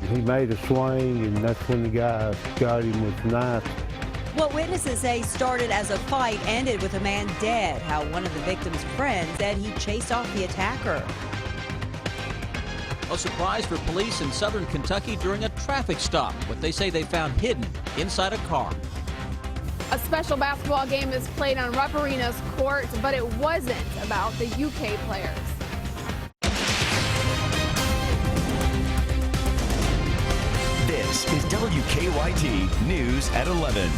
He made a swing, and that's when the guy got him with the knife. What witnesses say started as a fight ended with a man dead. How one of the victim's friends said he chased off the attacker. A surprise for police in southern Kentucky during a traffic stop. What they say they found hidden inside a car. A special basketball game is played on Rupperina's court, but it wasn't about the UK players. This is WKYT News at 11.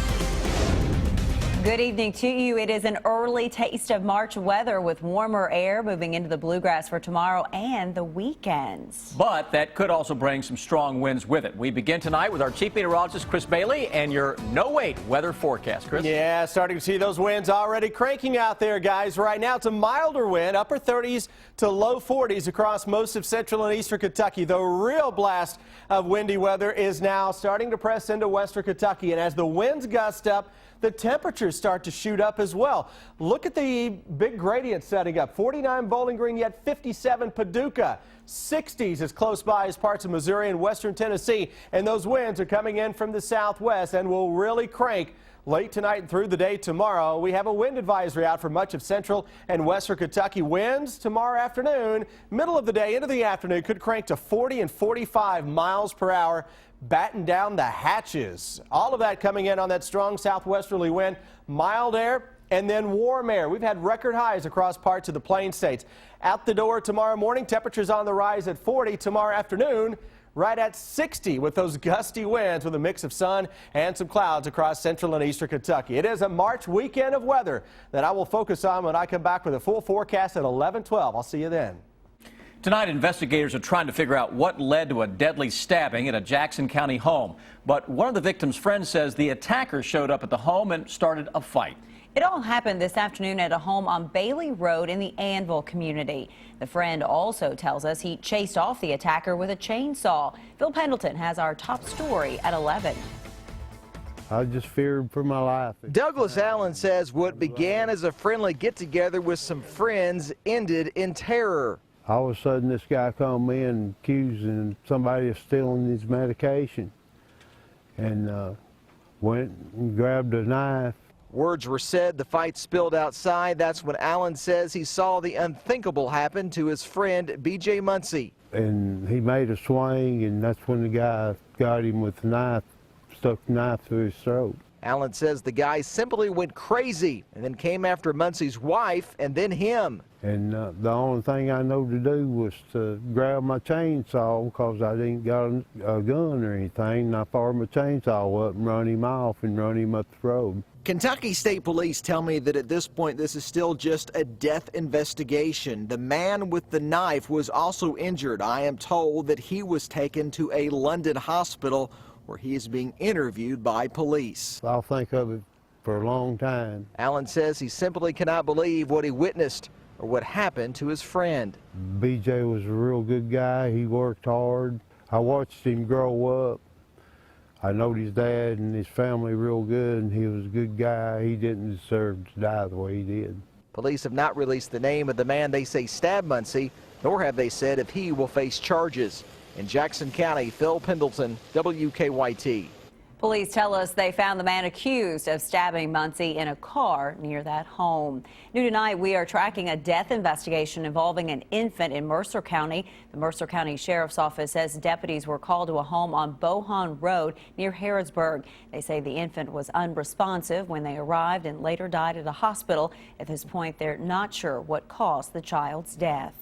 Good evening to you. It is an early taste of March weather with warmer air moving into the bluegrass for tomorrow and the weekends. But that could also bring some strong winds with it. We begin tonight with our chief meteorologist, Chris Bailey, and your no-wait weather forecast. Chris? Yeah, starting to see those winds already cranking out there, guys. Right now, it's a milder wind, upper 30s to low 40s across most of central and eastern Kentucky. The real blast of windy weather is now starting to press into western Kentucky, and as the winds gust up, the temperatures start to shoot up as well. Look at the big gradient setting up. 49 Bowling Green, yet 57 Paducah. 60s as close by as parts of Missouri and western Tennessee. And those winds are coming in from the southwest and will really crank late tonight and through the day tomorrow. We have a wind advisory out for much of central and western Kentucky. Winds tomorrow afternoon, middle of the day into the afternoon, could crank to 40 and 45 miles per hour. Batten down the hatches. All of that coming in on that strong southwesterly wind, mild air, and then warm air. We've had record highs across parts of the Plain States. Out the door tomorrow morning, temperatures on the rise at 40. Tomorrow afternoon, right at 60 with those gusty winds with a mix of sun and some clouds across central and eastern Kentucky. It is a March weekend of weather that I will focus on when I come back with a full forecast at 11:12. I'll see you then. Tonight, investigators are trying to figure out what led to a deadly stabbing at a Jackson County home. But one of the victim's friends says the attacker showed up at the home and started a fight. It all happened this afternoon at a home on Bailey Road in the Anvil community. The friend also tells us he chased off the attacker with a chainsaw. Phil Pendleton has our top story at 11. I just feared for my life. Douglas Allen says what began as a friendly get-together with some friends ended in terror. All of a sudden, this guy called me and accusing somebody of stealing his medication, and went and grabbed a knife. Words were said, the fight spilled outside. That's when Allen says he saw the unthinkable happen to his friend B.J. Muncie. And he made a swing, and that's when the guy got him with the knife, stuck the knife through his throat. Allen says the guy simply went crazy and then came after Muncie's wife and then him. And the only thing I know to do was to grab my chainsaw because I didn't got a gun or anything. And I fired my chainsaw up and run him off and run him up the road. Kentucky State Police tell me that at this point this is still just a death investigation. The man with the knife was also injured. I am told that he was taken to a London hospital where he is being interviewed by police. I'll think of it for a long time. Allen says he simply cannot believe what he witnessed or what happened to his friend. BJ was a real good guy. He worked hard. I watched him grow up. I knowed his dad and his family real good, and he was a good guy. He didn't deserve to die the way he did. Police have not released the name of the man they say stabbed Muncie, nor have they said if he will face charges. In Jackson County, Phil Pendleton, WKYT. Police tell us they found the man accused of stabbing Muncie in a car near that home. New tonight, we are tracking a death investigation involving an infant in Mercer County. The Mercer County Sheriff's Office says deputies were called to a home on Bohan Road near Harrodsburg. They say the infant was unresponsive when they arrived and later died at a hospital. At this point, they're not sure what caused the child's death.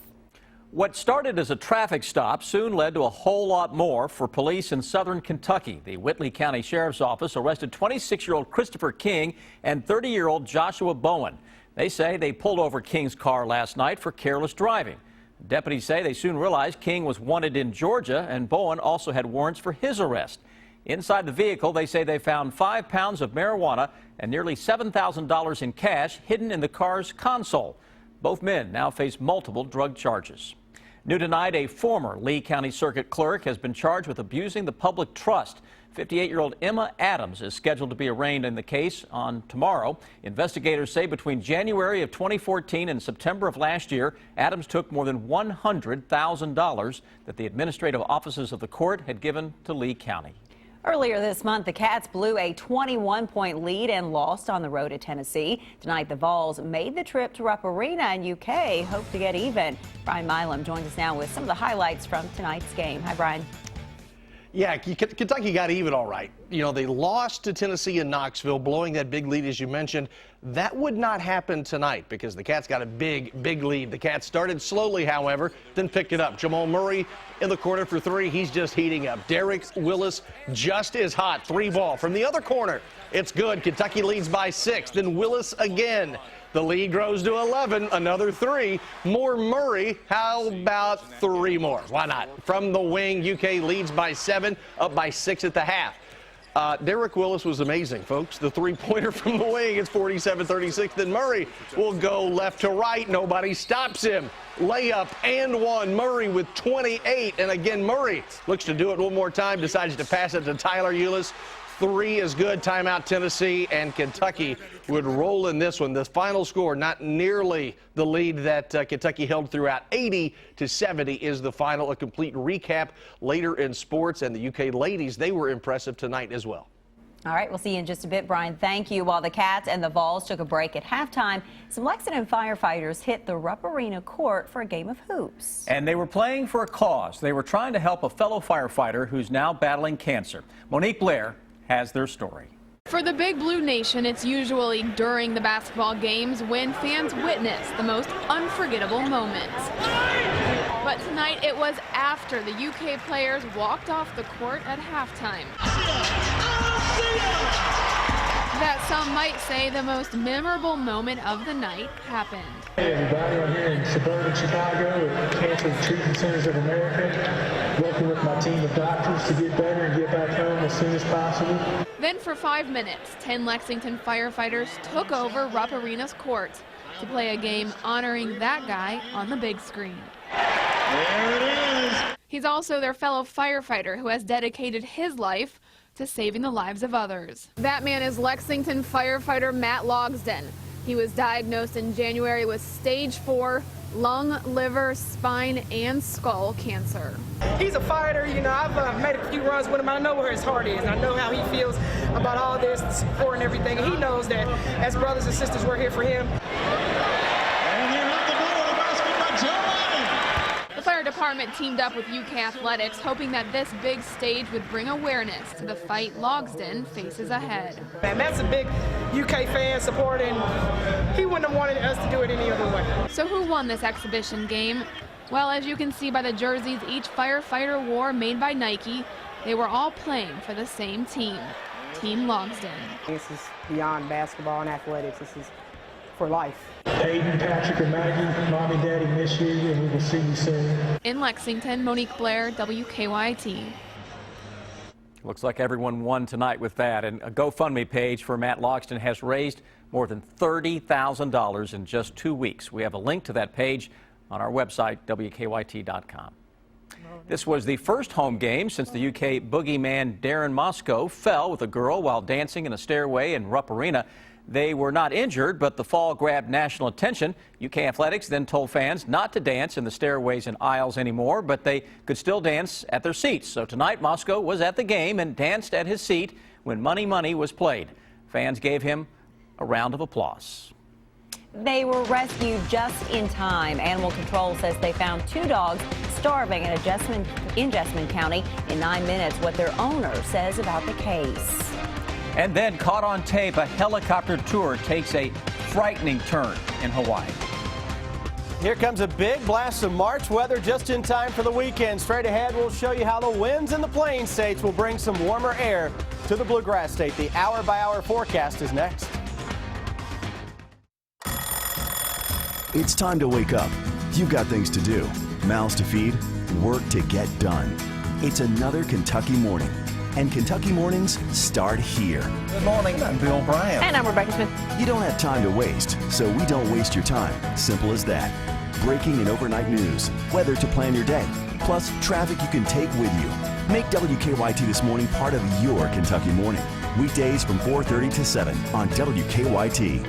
What started as a traffic stop soon led to a whole lot more for police in southern Kentucky. The Whitley County Sheriff's Office arrested 26-year-old Christopher King and 30-year-old Joshua Bowen. They say they pulled over King's car last night for careless driving. Deputies say they soon realized King was wanted in Georgia and Bowen also had warrants for his arrest. Inside the vehicle, they say they found 5 pounds of marijuana and nearly $7,000 in cash hidden in the car's console. Both men now face multiple drug charges. New tonight, a former Lee County Circuit clerk has been charged with abusing the public trust. 58-year-old Emma Adams is scheduled to be arraigned in the case on tomorrow. Investigators say between January of 2014 and September of last year, Adams took more than $100,000 that the administrative offices of the court had given to Lee County. Earlier this month, the Cats blew a 21-point lead and lost on the road at Tennessee. Tonight, the Vols made the trip to Rupp Arena in UK, hope to get even. Brian Milam joins us now with some of the highlights from tonight's game. Hi, Brian. Yeah, Kentucky got even all right. You know, they lost to Tennessee in Knoxville, blowing that big lead, as you mentioned. That would not happen tonight because the Cats got a big lead. The Cats started slowly, however, then picked it up. Jamal Murray in the corner for three. He's just heating up. Derek Willis just as hot. 3-ball from the other corner. It's good. Kentucky leads by 6. Then Willis again. The lead grows to 11, another 3. More Murray. How about 3 more? Why not? From the wing, UK leads by 7, up by 6 at the half. Derek Willis was amazing, folks. The 3-pointer from the wing, it's 47-36. Then Murray will go left to right. Nobody stops him. Layup and 1. Murray with 28. And again, Murray looks to do it one more time, decides to pass it to Tyler Eulis. 3 is good. Timeout Tennessee, and Kentucky would roll in this one. The final score, not nearly the lead that Kentucky held throughout. 80-70 is the final. A complete recap later in sports, and the UK ladies, they were impressive tonight as well. All right, we'll see you in just a bit, Brian. Thank you. While the Cats and the Vols took a break at halftime, some Lexington firefighters hit the Rupp Arena court for a game of hoops. And they were playing for a cause. They were trying to help a fellow firefighter who's now battling cancer. Monique Blair has their story. For the Big Blue Nation, it's usually during the basketball games when fans witness the most unforgettable moments. But tonight it was after the UK players walked off the court at halftime that some might say the most memorable moment of the night happened. Hey everybody, I'm here in suburban Chicago at Cancer Treatment Centers of America, working with my team of doctors to get better and get back home as soon as possible. Then for 5 minutes, 10 Lexington firefighters took over Rupp Arena's court to play a game honoring that guy on the big screen. There it is. He's also their fellow firefighter who has dedicated his life to saving the lives of others. That man is Lexington firefighter Matt Logsden. He was diagnosed in January with stage 4 lung, liver, spine, and skull cancer. He's a fighter, you know, I've made a few runs with him. I know where his heart is. I know how he feels about all this, the support and everything. And he knows that as brothers and sisters, we're here for him. And they're at the ball, the basket by Joe Allen. The fire department teamed up with UK Athletics, hoping that this big stage would bring awareness to the fight Logsden faces ahead. And that's a big UK fan support, and he wouldn't have wanted us to do it any other way. So who won this exhibition game? Well, as you can see by the jerseys each firefighter wore made by Nike, they were all playing for the same team, Team Logsden. This is beyond basketball and athletics. This is for life. Hayden, Patrick, and Maggie, Mom and Daddy miss you, and we will see you soon. In Lexington, Monique Blair, WKYT. Looks like everyone won tonight with that. And a GoFundMe page for Matt Logsden has raised more than $30,000 in just 2 weeks. We have a link to that page on our website, WKYT.com. This was the first home game since the UK boogeyman Darren Moscow fell with a girl while dancing in a stairway in Rupp Arena. They were not injured, but the fall grabbed national attention. UK Athletics then told fans not to dance in the stairways and aisles anymore, but they could still dance at their seats. So tonight, Moscow was at the game and danced at his seat when Money Money was played. Fans gave him a round of applause. They were rescued just in time. Animal Control says they found 2 dogs starving in Jessamine County in 9 minutes. What their owner says about the case. And then, caught on tape, a helicopter tour takes a frightening turn in Hawaii. Here comes a big blast of March weather just in time for the weekend. Straight ahead, we'll show you how the winds in the Plains states will bring some warmer air to the Bluegrass State. The hour-by-hour forecast is next. It's time to wake up. You've got things to do, mouths to feed, work to get done. It's another Kentucky morning. And Kentucky mornings start here. Good morning, I'm Bill Bryant. And I'm Rebecca Smith. You don't have time to waste, so we don't waste your time. Simple as that. breaking and overnight news, weather to plan your day, plus traffic you can take with you. Make WKYT This Morning part of your Kentucky morning. Weekdays from 4:30 to 7 on WKYT.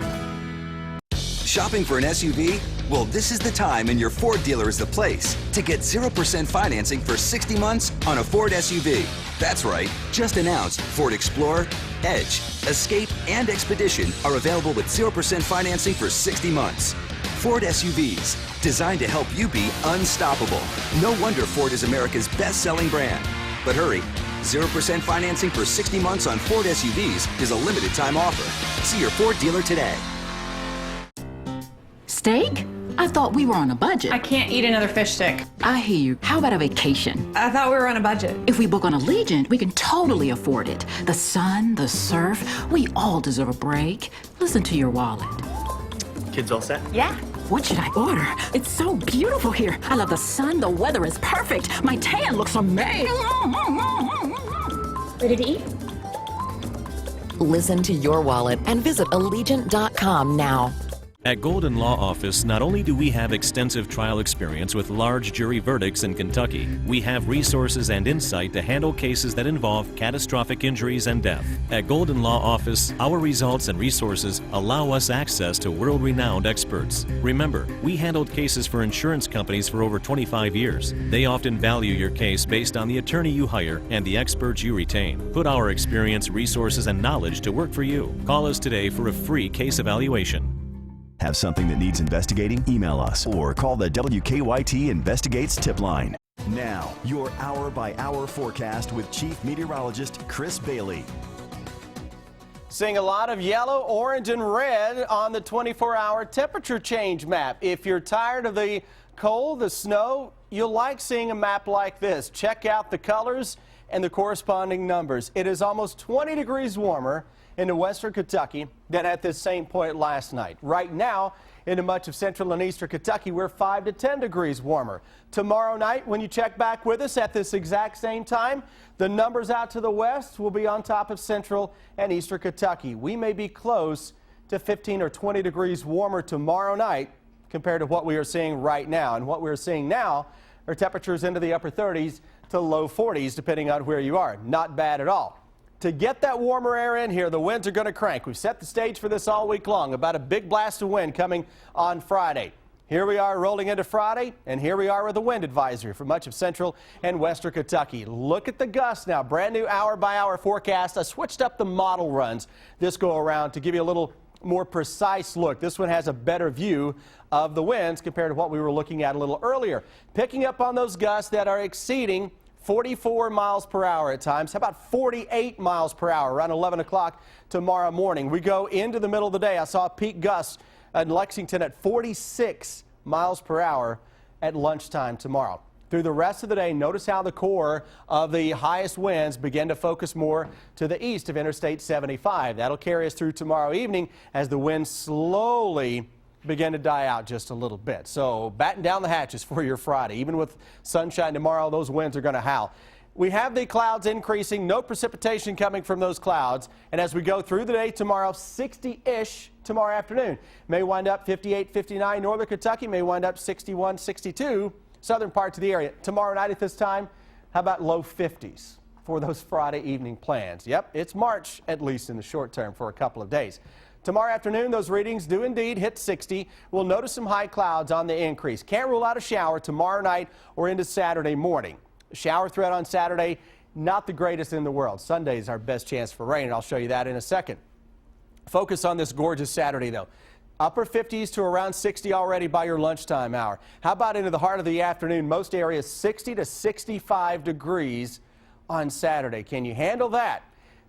Shopping for an SUV? Well, this is the time and your Ford dealer is the place to get 0% financing for 60 months on a Ford SUV. That's right. Just announced Ford Explorer, Edge, Escape, and Expedition are available with 0% financing for 60 months. Ford SUVs, designed to help you be unstoppable. No wonder Ford is America's best-selling brand. But hurry, 0% financing for 60 months on Ford SUVs is a limited time offer. See your Ford dealer today. Steak? I thought we were on a budget. I can't eat another fish stick. I hear you. How about a vacation? I thought we were on a budget. If we book on Allegiant, we can totally afford it. The sun, the surf, we all deserve a break. Listen to your wallet. Kids all set? Yeah. What should I order? It's so beautiful here. I love the sun. The weather is perfect. My tan looks amazing. Ready to eat? Listen to your wallet and visit Allegiant.com now. At Golden Law Office, not only do we have extensive trial experience with large jury verdicts in Kentucky, we have resources and insight to handle cases that involve catastrophic injuries and death. At Golden Law Office, our results and resources allow us access to world-renowned experts. Remember, we handled cases for insurance companies for over 25 years. They often value your case based on the attorney you hire and the experts you retain. Put our experience, resources, and knowledge to work for you. Call us today for a free case evaluation. Have something that needs investigating? Email us or call the WKYT Investigates tip line. Now, your hour-by-hour forecast with Chief Meteorologist Chris Bailey. Seeing a lot of yellow, orange, and red on the 24-hour temperature change map. If you're tired of the cold, the snow, you'll like seeing a map like this. Check out the colors and the corresponding numbers. It is almost 20 degrees warmer into western Kentucky than at this same point last night. Right now, into much of central and eastern Kentucky, we're 5 to 10 degrees warmer. Tomorrow night, when you check back with us at this exact same time, the numbers out to the west will be on top of central and eastern Kentucky. We may be close to 15 or 20 degrees warmer tomorrow night compared to what we are seeing right now. And what we're seeing now are temperatures into the upper 30s to low 40s, depending on where you are. Not bad at all. To get that warmer air in here, the winds are going to crank. We've set the stage for this all week long, about a big blast of wind coming on Friday. Here we are rolling into Friday, and here we are with a wind advisory for much of central and western Kentucky. Look at the gusts now, brand new hour-by-hour forecast. I switched up the model runs this go around to give you a little more precise look. This one has a better view of the winds compared to what we were looking at a little earlier. Picking up on those gusts that are exceeding 44 miles per hour at times. How about 48 miles per hour around 11 o'clock tomorrow morning? We go into the middle of the day. I saw peak gusts in Lexington at 46 miles per hour at lunchtime tomorrow. Through the rest of the day, notice how the core of the highest winds begin to focus more to the east of Interstate 75. That'll carry us through tomorrow evening as the winds slowly begin to die out just a little bit. So batten down the hatches for your Friday. Even with sunshine tomorrow, those winds are going to howl. We have the clouds increasing, no precipitation coming from those clouds. And as we go through the day tomorrow, 60-ish tomorrow afternoon. May wind up 58, 59. Northern Kentucky may wind up 61, 62. Southern parts of the area. Tomorrow night at this time, how about low 50s for those Friday evening plans? Yep, it's March, at least in the short term, for a couple of days. Tomorrow afternoon, those readings do indeed hit 60. We'll notice some high clouds on the increase. Can't rule out a shower tomorrow night or into Saturday morning. Shower threat on Saturday, not the greatest in the world. Sunday is our best chance for rain, and I'll show you that in a second. Focus on this gorgeous Saturday, though. Upper 50s to around 60 already by your lunchtime hour. How about into the heart of the afternoon? Most areas 60 to 65 degrees on Saturday. Can you handle that?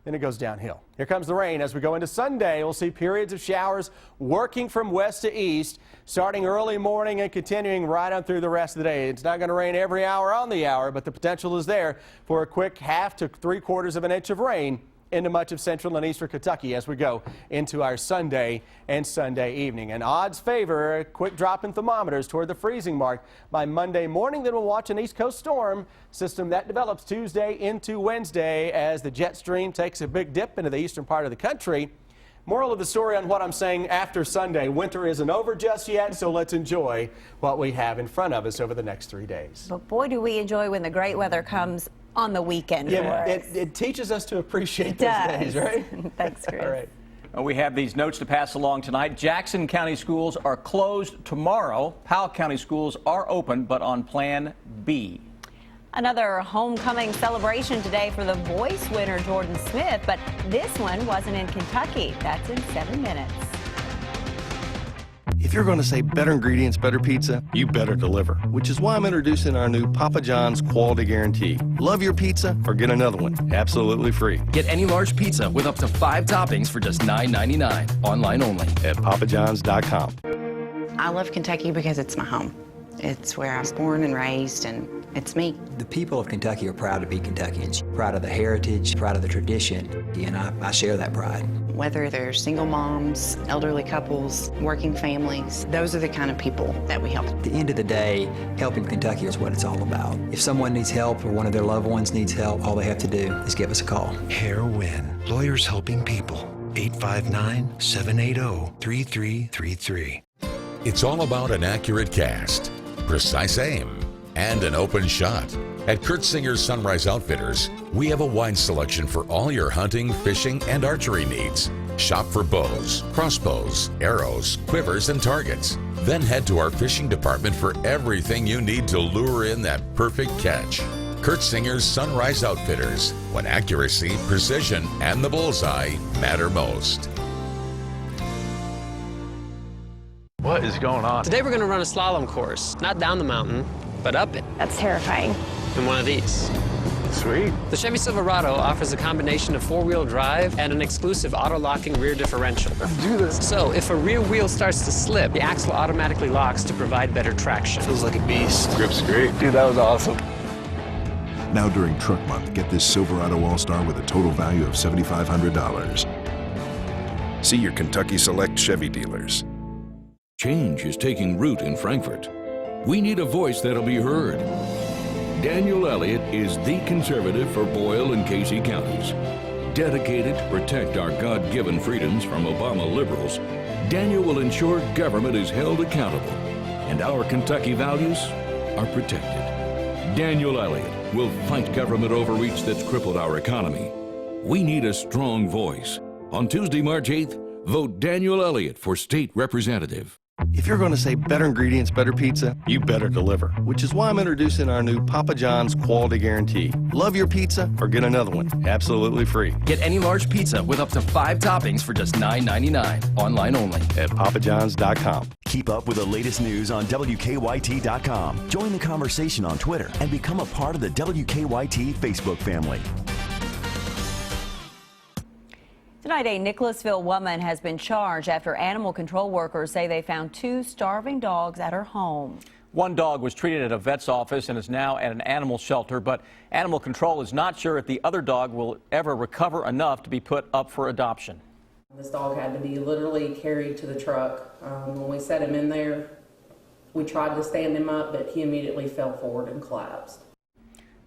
Then it goes downhill. Here comes the rain. As we go into Sunday, we'll see periods of showers working from west to east, starting early morning and continuing right on through the rest of the day. It's not going to rain every hour on the hour, but the potential is there for a quick 1/2 to 3/4 of an inch of rain into much of central and eastern Kentucky as we go into our Sunday and Sunday evening. And odds favor a quick drop in thermometers toward the freezing mark by Monday morning. Then we'll watch an East Coast storm system that develops Tuesday into Wednesday as the jet stream takes a big dip into the eastern part of the country. Moral of the story on what I'm saying after Sunday, winter isn't over just yet, so let's enjoy what we have in front of us over the next 3 days. But boy, do we enjoy when the great weather comes on the weekend. Yeah, it teaches us to appreciate those days, right? Thanks, Chris. All right. We have these notes to pass along tonight. Jackson County schools are closed tomorrow. Powell County schools are open, but on Plan B. Another homecoming celebration today for the voice winner, Jordan Smith, but this one wasn't in Kentucky. That's in 7 minutes. If you're going to say better ingredients, better pizza, you better deliver, which is why I'm introducing our new Papa John's Quality Guarantee. Love your pizza or get another one, absolutely free. Get any large pizza with up to 5 toppings for just $9.99. Online only at papajohns.com. I love Kentucky because it's my home. It's where I was born and raised, and it's me. The people of Kentucky are proud to be Kentuckians, proud of the heritage, proud of the tradition, and I share that pride. Whether they're single moms, elderly couples, working families, those are the kind of people that we help. At the end of the day, helping Kentucky is what it's all about. If someone needs help or one of their loved ones needs help, all they have to do is give us a call. Win. Lawyers helping people. 859-780-3333. It's all about an accurate cast, precise aim, and an open shot. At Kurt Singer's Sunrise Outfitters, we have a wide selection for all your hunting, fishing, and archery needs. Shop for bows, crossbows, arrows, quivers, and targets. Then head to our fishing department for everything you need to lure in that perfect catch. Kurt Singer's Sunrise Outfitters, when accuracy, precision, and the bullseye matter most. What is going on? Today we're going to run a slalom course, not down the mountain, but up it. That's terrifying. In one of these. Sweet. The Chevy Silverado offers a combination of 4-wheel drive and an exclusive auto-locking rear differential. Let's do this. So if a rear wheel starts to slip, the axle automatically locks to provide better traction. Feels like a beast. Grip's great. Dude, that was awesome. Now during Truck Month, get this Silverado All-Star with a total value of $7,500. See your Kentucky Select Chevy dealers. Change is taking root in Frankfurt. We need a voice that'll be heard. Daniel Elliott is the conservative for Boyle and Casey counties. Dedicated to protect our God-given freedoms from Obama liberals, Daniel will ensure government is held accountable and our Kentucky values are protected. Daniel Elliott will fight government overreach that's crippled our economy. We need a strong voice. On Tuesday, March 8th, vote Daniel Elliott for state representative. If you're going to say better ingredients, better pizza, you better deliver, which is why I'm introducing our new Papa John's Quality Guarantee. Love your pizza or get another one, absolutely free. Get any large pizza with up to 5 toppings for just $9.99. Online only at papajohns.com. Keep up with the latest news on WKYT.com. Join the conversation on Twitter and become a part of the WKYT Facebook family. Tonight, a Nicholasville woman has been charged after animal control workers say they found 2 starving dogs at her home. One dog was treated at a vet's office and is now at an animal shelter, but animal control is not sure if the other dog will ever recover enough to be put up for adoption. This dog had to be literally carried to the truck. When we set him in there, we tried to stand him up, but he immediately fell forward and collapsed.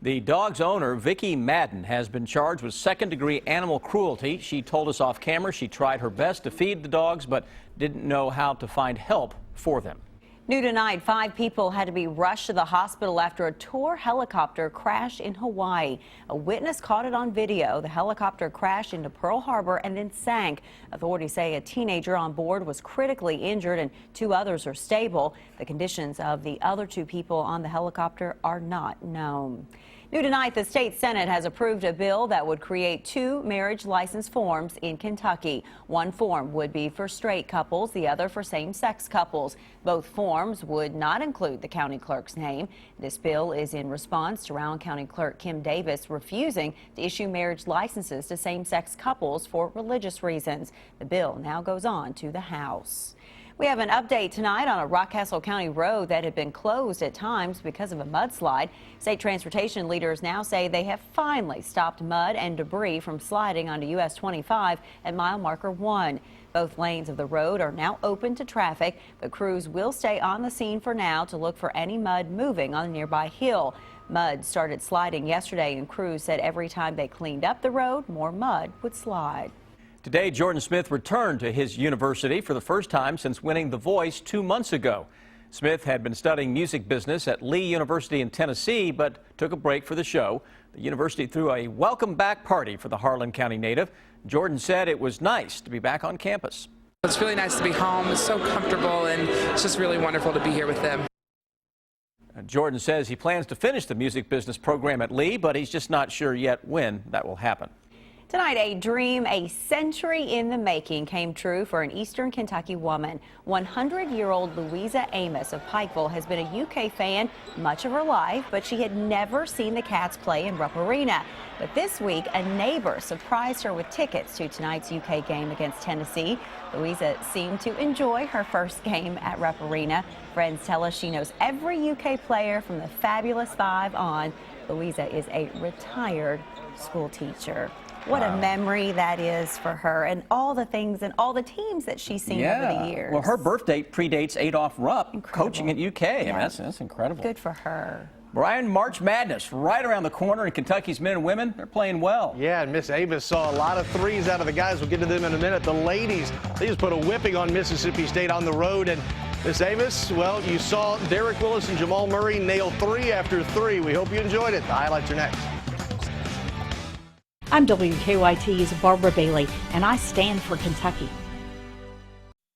The dog's owner, Vicki Madden, has been charged with second-degree animal cruelty. She told us off camera she tried her best to feed the dogs, but didn't know how to find help for them. New tonight, 5 people had to be rushed to the hospital after a tour helicopter crashed in Hawaii. A witness caught it on video. The helicopter crashed into Pearl Harbor and then sank. Authorities say a teenager on board was critically injured and 2 others are stable. The conditions of the other 2 people on the helicopter are not known. New tonight, the state Senate has approved a bill that would create 2 marriage license forms in Kentucky. One form would be for straight couples, the other for same-sex couples. Both forms would not include the county clerk's name. This bill is in response to Rowan County Clerk Kim Davis refusing to issue marriage licenses to same-sex couples for religious reasons. The bill now goes on to the House. We have an update tonight on a Rockcastle County road that had been closed at times because of a mudslide. State transportation leaders now say they have finally stopped mud and debris from sliding onto US 25 at mile marker 1. Both lanes of the road are now open to traffic, but crews will stay on the scene for now to look for any mud moving on a nearby hill. Mud started sliding yesterday, and crews said every time they cleaned up the road, more mud would slide. Today, Jordan Smith returned to his university for the first time since winning The Voice 2 months ago. Smith had been studying music business at Lee University in Tennessee, but took a break for the show. The university threw a welcome back party for the Harlan County native. Jordan said it was nice to be back on campus. It's really nice to be home. It's so comfortable, and it's just really wonderful to be here with them. Jordan says he plans to finish the music business program at Lee, but he's just not sure yet when that will happen. Tonight, a dream a century in the making came true for an Eastern Kentucky woman. 100-year-old Louisa Amos of Pikeville has been a UK fan much of her life, but she had never seen the Cats play in Rupp Arena. But this week, a neighbor surprised her with tickets to tonight's UK game against Tennessee. Louisa seemed to enjoy her first game at Rupp Arena. Friends tell us she knows every UK player from the Fabulous Five on. Louisa is a retired school teacher. What a memory that is for her, and all the things and all the teams that she's seen over the years. Well, her birth date predates Adolph Rupp coaching at UK. I mean, that's incredible. Good for her. Brian, March Madness right around the corner, and Kentucky's men and women, they're playing well. Yeah, and Miss Amos saw a lot of threes out of the guys. We'll get to them in a minute. The ladies, they just put a whipping on Mississippi State on the road. And Miss Amos, well, you saw Derek Willis and Jamal Murray nail 3 after 3. We hope you enjoyed it. The highlights are next. I'm WKYT's Barbara Bailey, and I stand for Kentucky.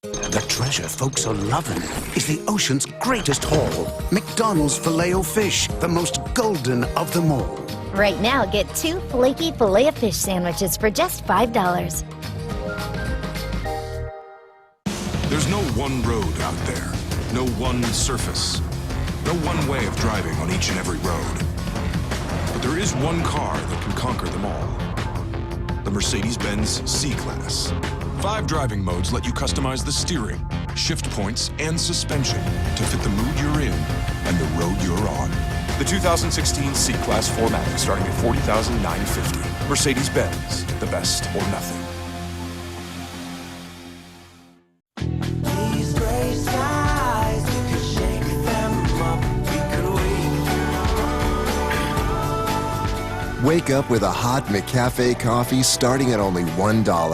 The treasure folks are loving is the ocean's greatest haul. McDonald's Filet-O-Fish, the most golden of them all. Right now, get 2 flaky Filet-O-Fish sandwiches for just $5. There's no one road out there, no one surface, no one way of driving on each and every road. But there is one car that can conquer them all. The Mercedes-Benz C-Class. 5 driving modes let you customize the steering, shift points, and suspension to fit the mood you're in and the road you're on. The 2016 C-Class 4MATIC starting at $40,950. Mercedes-Benz, the best or nothing. Wake up with a hot McCafe coffee starting at only $1. All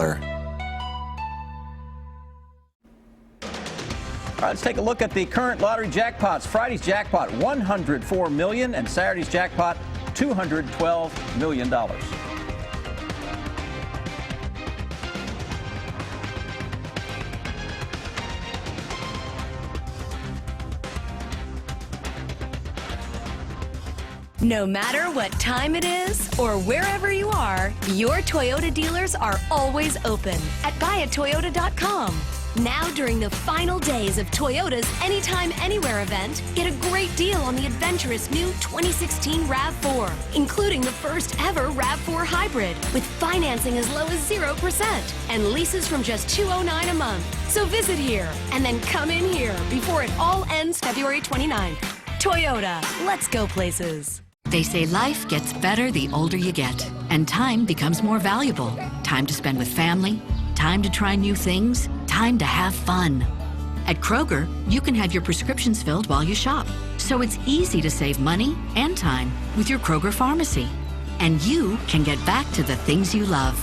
right, let's take a look at the current lottery jackpots. Friday's jackpot, $104 million, and Saturday's jackpot, $212 million. No matter what time it is or wherever you are, your Toyota dealers are always open at buyatoyota.com. Now, during the final days of Toyota's Anytime Anywhere event, get a great deal on the adventurous new 2016 RAV4, including the first ever RAV4 hybrid, with financing as low as 0% and leases from just $209 a month. So visit here and then come in here before it all ends February 29th. Toyota, let's go places. They say life gets better the older you get, and time becomes more valuable. Time to spend with family, time to try new things, time to have fun. At Kroger, you can have your prescriptions filled while you shop, so it's easy to save money and time with your Kroger pharmacy. And you can get back to the things you love.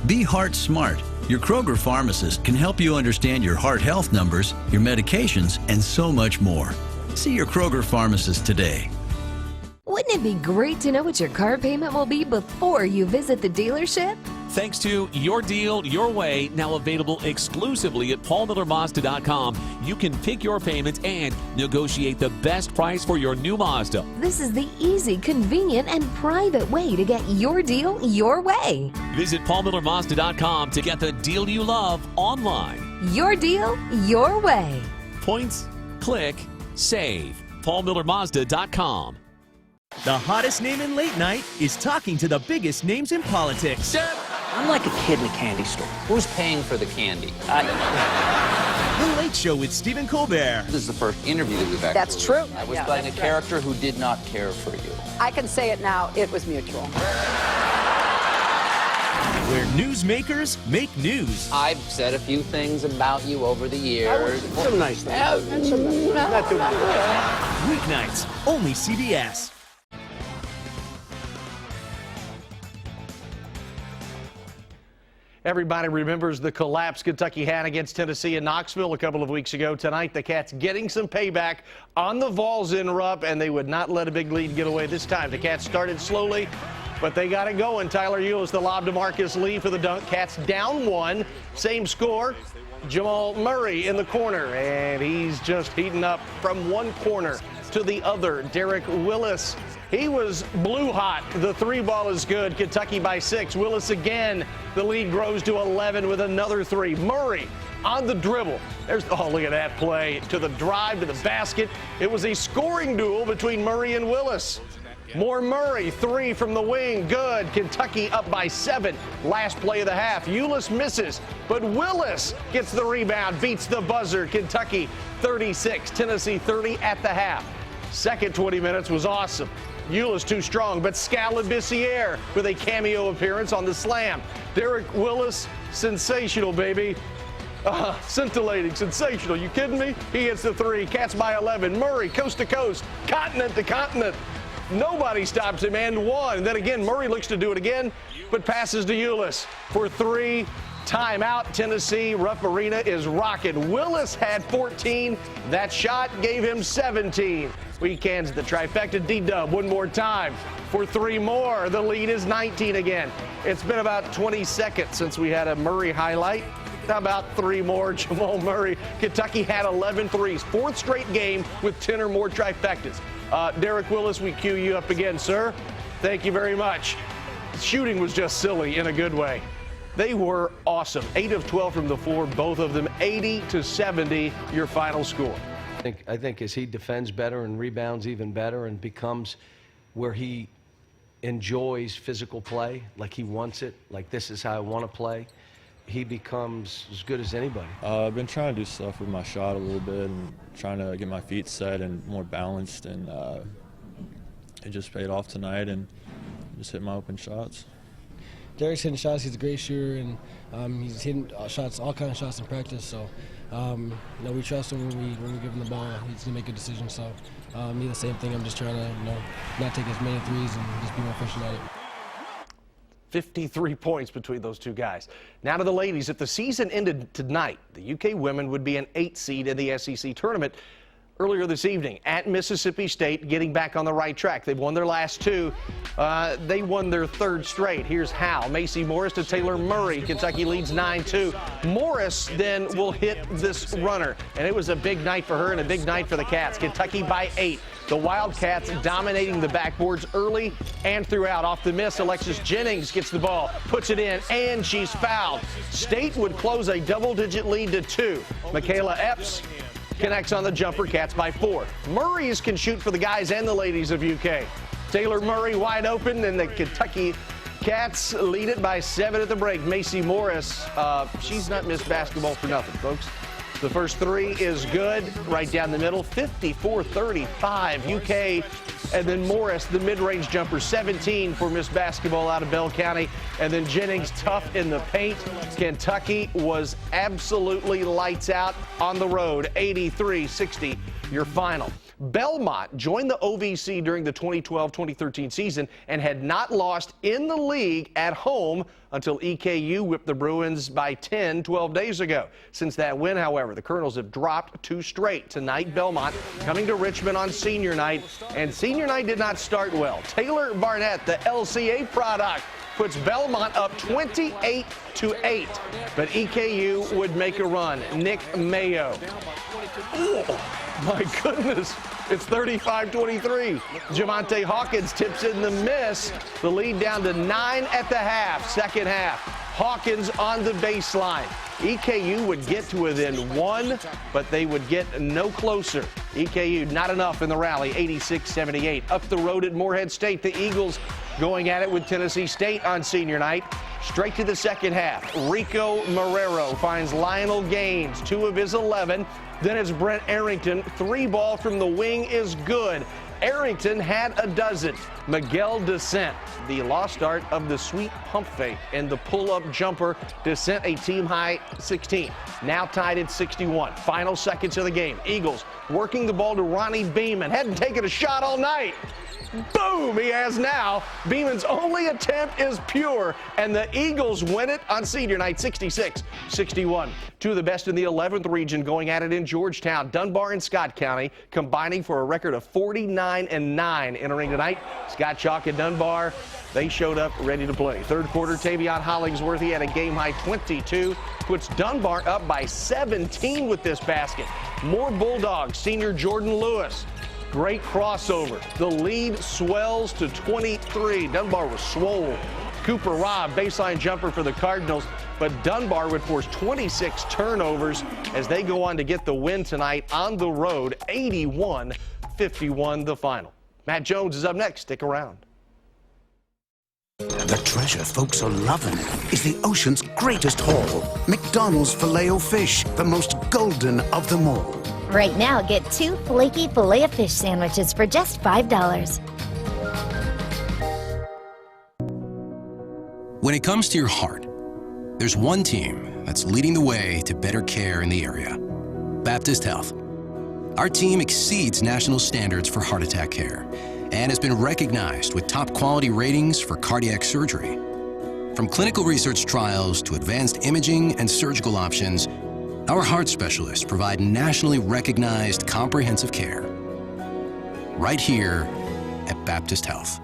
Be heart smart. Your Kroger pharmacist can help you understand your heart health numbers, your medications, and so much more. See your Kroger pharmacist today. Wouldn't it be great to know what your car payment will be before you visit the dealership? Thanks to Your Deal, Your Way, now available exclusively at paulmillermazda.com, you can pick your payments and negotiate the best price for your new Mazda. This is the easy, convenient, and private way to get your deal your way. Visit paulmillermazda.com to get the deal you love online. Your deal, your way. Points, click, save. paulmillermazda.com. The hottest name in late night is talking to the biggest names in politics. I'm like a kid in a candy store. Who's paying for the candy? The Late Show with Stephen Colbert. This is the first interview that we've actually. That's true. I was playing a character who did not care for you. I can say it now. It was mutual. Where newsmakers make news. I've said a few things about you over the years. Some nice things. Not too much. Weeknights, only CBS. Everybody remembers the collapse Kentucky had against Tennessee in Knoxville a couple of weeks ago. Tonight, the Cats getting some payback on the Vols interrupt, and they would not let a big lead get away this time. The Cats started slowly, but they got it going. Tyler Eulis, the lob to Marcus Lee for the dunk. Cats down one. Same score. Jamal Murray in the corner, and he's just heating up from one corner to the other. Derek Willis, he was blue hot. The three ball is good. Kentucky by 6. Willis again. The lead grows to 11 with another three. Murray on the dribble. Oh, look at that play. To the drive, to the basket. It was a scoring duel between Murray and Willis. More Murray, three from the wing, good. Kentucky up by 7. Last play of the half. Eulis misses, but Willis gets the rebound, beats the buzzer. Kentucky 36, Tennessee 30 at the half. Second 20 minutes was awesome. Eulis too strong, but Scalabissiere with a cameo appearance on the slam. Derek Willis, sensational, baby. Scintillating, sensational. You kidding me? He hits the three. Cats by 11. Murray, coast to coast, continent to continent. Nobody stops him, and one. Then again, Murray looks to do it again, but passes to Eulis for 3. Timeout. Tennessee. Rupp Arena is rocking. Willis had 14. That shot gave him 17. Weekends the trifecta. D-Dub one more time for 3 more. The lead is 19 again. It's been about 20 seconds since we had a Murray highlight. How about 3 more? Jamal Murray. Kentucky had 11 threes. 4th straight game with 10 or more trifectas. Derek Willis, we cue you up again, sir. Thank you very much. Shooting was just silly in a good way. They were awesome. 8 of 12 from the floor, both of them 80-70, your final score. I think as he defends better and rebounds even better and becomes where he enjoys physical play, like he wants it, like this is how I want to play, he becomes as good as anybody. I've been trying to do stuff with my shot a little bit and trying to get my feet set and more balanced, and it just paid off tonight and just hit my open shots. Derek's hitting shots. He's a great shooter, and he's hitting shots, all kinds of shots in practice. So, we trust him when we give him the ball. He's gonna make good decisions. So, me the same thing. I'm just trying to, not take as many threes and just be more efficient at it. 53 points between those two guys. Now to the ladies. If the season ended tonight, the UK women would be an 8 seed in the SEC tournament. Earlier this evening at Mississippi State, getting back on the right track. They've won their last 2. They won their 3rd straight. Here's how. Macy Morris to Taylor Murray. Kentucky leads 9-2. Morris then will hit this runner, and it was a big night for her and a big night for the Cats. Kentucky by 8. The Wildcats dominating the backboards early and throughout. Off the miss, Alexis Jennings gets the ball, puts it in, and she's fouled. State would close a double-digit lead to 2. Michaela Epps connects on the jumper. Cats by 4. Murray's can shoot for the guys and the ladies of UK. Taylor Murray wide open, and the Kentucky Cats lead it by 7 at the break. Macy Morris, she's not missed basketball for nothing, folks. The first 3 is good, right down the middle, 54-35 UK. And then Morris, the mid-range jumper, 17 for Miss Basketball out of Bell County. And then Jennings, tough in the paint. Kentucky was absolutely lights out on the road, 83-60, your final. Belmont joined the OVC during the 2012-2013 season and had not lost in the league at home until EKU whipped the Bruins by 10 12 days ago. Since that win, however, the Colonels have dropped 2 straight. Tonight, Belmont coming to Richmond on senior night, and senior night did not start well. Taylor Barnett, the LCA product, puts Belmont up 28-8, but EKU would make a run. Nick Mayo. Oh, my goodness. It's 35-23. Jamonte Hawkins tips in the miss. The lead down to 9 at the half, second half. Hawkins on the baseline. EKU would get to within 1, but they would get no closer. EKU not enough in the rally, 86-78. Up the road at Morehead State, the Eagles going at it with Tennessee State on senior night. Straight to the second half. Rico Marrero finds Lionel Gaines, 2 of his 11. Then it's Brent Arrington. 3 ball from the wing is good. Arrington had a dozen. Miguel Descent, the lost art of the sweet pump fake and the pull-up jumper. Descent a team-high 16. Now tied at 61. Final seconds of the game. Eagles working the ball to Ronnie Beeman. Hadn't taken a shot all night. Boom! He has now. Beeman's only attempt is pure, and the Eagles win it on senior night, 66-61. Two of the best in the 11th region going at it in Georgetown. Dunbar and Scott County combining for a record of 49-9 entering tonight. Scott Chalk and Dunbar, they showed up ready to play. Third quarter, Tavion Hollingsworth, he had a game-high 22, puts Dunbar up by 17 with this basket. More Bulldogs, senior Jordan Lewis. Great crossover. The lead swells to 23. Dunbar was swole. Cooper Robb, baseline jumper for the Cardinals, but Dunbar would force 26 turnovers as they go on to get the win tonight on the road, 81-51 the final. Matt Jones is up next. Stick around. The treasure folks are loving is the ocean's greatest haul. McDonald's Filet-O-Fish, the most golden of them all. Right now, get 2 flaky Filet-O-Fish sandwiches for just $5. When it comes to your heart, there's one team that's leading the way to better care in the area: Baptist Health. Our team exceeds national standards for heart attack care and has been recognized with top quality ratings for cardiac surgery. From clinical research trials to advanced imaging and surgical options, our heart specialists provide nationally recognized comprehensive care right here at Baptist Health.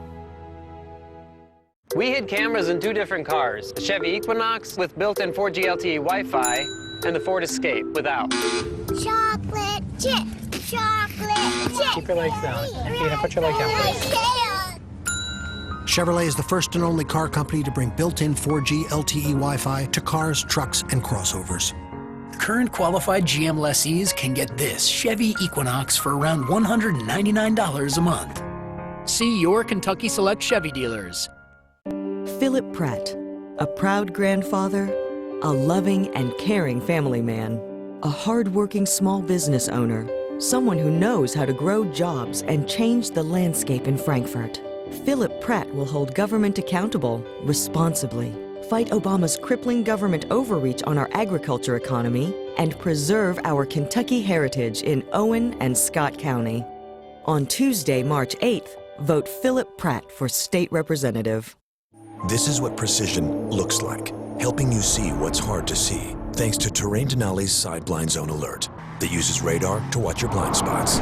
We hid cameras in 2 different cars, the Chevy Equinox with built-in 4G LTE Wi-Fi and the Ford Escape without. Chocolate chip, chocolate chip. Keep your legs down. Put your leg down, please. Chevrolet is the first and only car company to bring built-in 4G LTE Wi-Fi to cars, trucks, and crossovers. Current qualified GM lessees can get this Chevy Equinox for around $199 a month. See your Kentucky Select Chevy dealers. Philip Pratt, a proud grandfather, a loving and caring family man, a hard-working small business owner, someone who knows how to grow jobs and change the landscape in Frankfort. Philip Pratt will hold government accountable responsibly, fight Obama's crippling government overreach on our agriculture economy, and preserve our Kentucky heritage in Owen and Scott County. On Tuesday, March 8th, vote Philip Pratt for state representative. This is what precision looks like, helping you see what's hard to see, thanks to Terrain Denali's Side Blind Zone Alert that uses radar to watch your blind spots.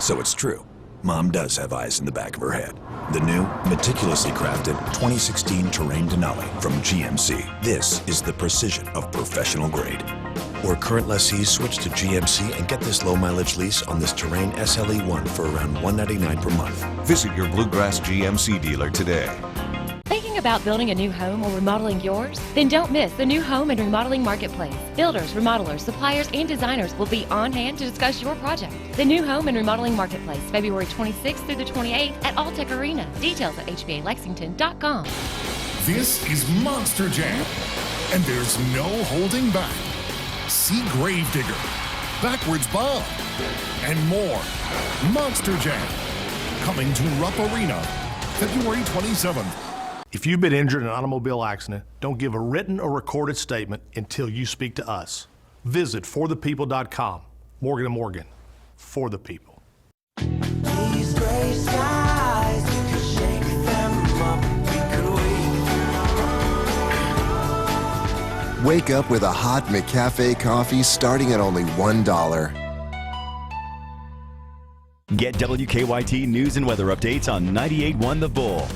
So it's true, Mom does have eyes in the back of her head. The new, meticulously crafted 2016 Terrain Denali from GMC. This is the precision of professional grade. Or current lessees switch to GMC and get this low-mileage lease on this Terrain SLE1 for around $199 per month. Visit your Bluegrass GMC dealer today. Thinking about building a new home or remodeling yours? Then don't miss the new home and remodeling marketplace. Builders, remodelers, suppliers, and designers will be on hand to discuss your project. The new home and remodeling marketplace, February 26th through the 28th at Alltech Arena. Details at hbalexington.com. This is Monster Jam, and there's no holding back. See Gravedigger, Backwards Bomb, and more. Monster Jam, coming to Rupp Arena, February 27th. If you've been injured in an automobile accident, don't give a written or recorded statement until you speak to us. Visit forthepeople.com. Morgan & Morgan, for the people. These gray skies, we could shake them up, we could Wake up with a hot McCafe coffee starting at only $1. Get WKYT news and weather updates on 98.1 The Bull.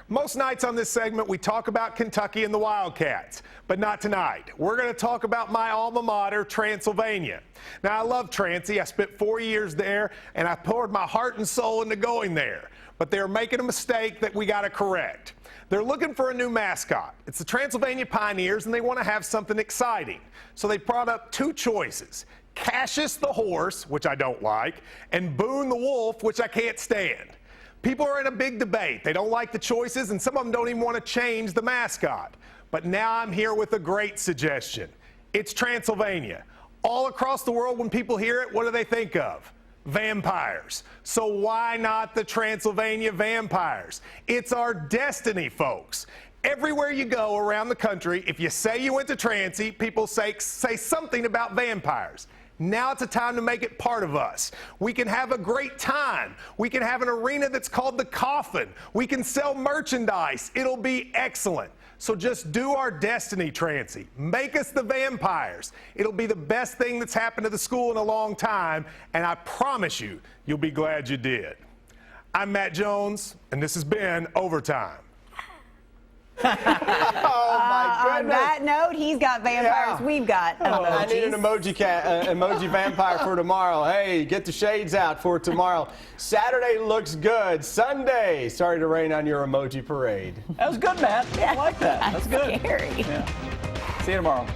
Most nights on this segment, we talk about Kentucky and the Wildcats, but not tonight. We're going to talk about my alma mater, Transylvania. Now, I love Transy. I spent 4 years there, and I poured my heart and soul into going there. But they're making a mistake that we got to correct. They're looking for a new mascot. It's the Transylvania Pioneers, and they want to have something exciting. So they brought up 2 choices: Cassius the horse, which I don't like, and Boone the wolf, which I can't stand. People are in a big debate. They don't like the choices, and some of them don't even want to change the mascot. But now I'm here with a great suggestion. It's Transylvania. All across the world, when people hear it, what do they think of? Vampires. So why not the Transylvania Vampires? It's our destiny, folks. Everywhere you go around the country, if you say you went to Transy, people say something about vampires. Now it's a time to make it part of us. We can have a great time. We can have an arena that's called the Coffin. We can sell merchandise. It'll be excellent. So just do our destiny, Trancy. Make us the Vampires. It'll be the best thing that's happened to the school in a long time, and I promise you, you'll be glad you did. I'm Matt Jones, and this has been Overtime. Oh, my goodness. On that note, he's got vampires. Yeah. We've got emojis. I need an emoji vampire for tomorrow. Hey, get the shades out for tomorrow. Saturday looks good. Sunday, sorry to rain on your emoji parade. That was good, Matt. I like that. That's good. Scary. Yeah. See you tomorrow.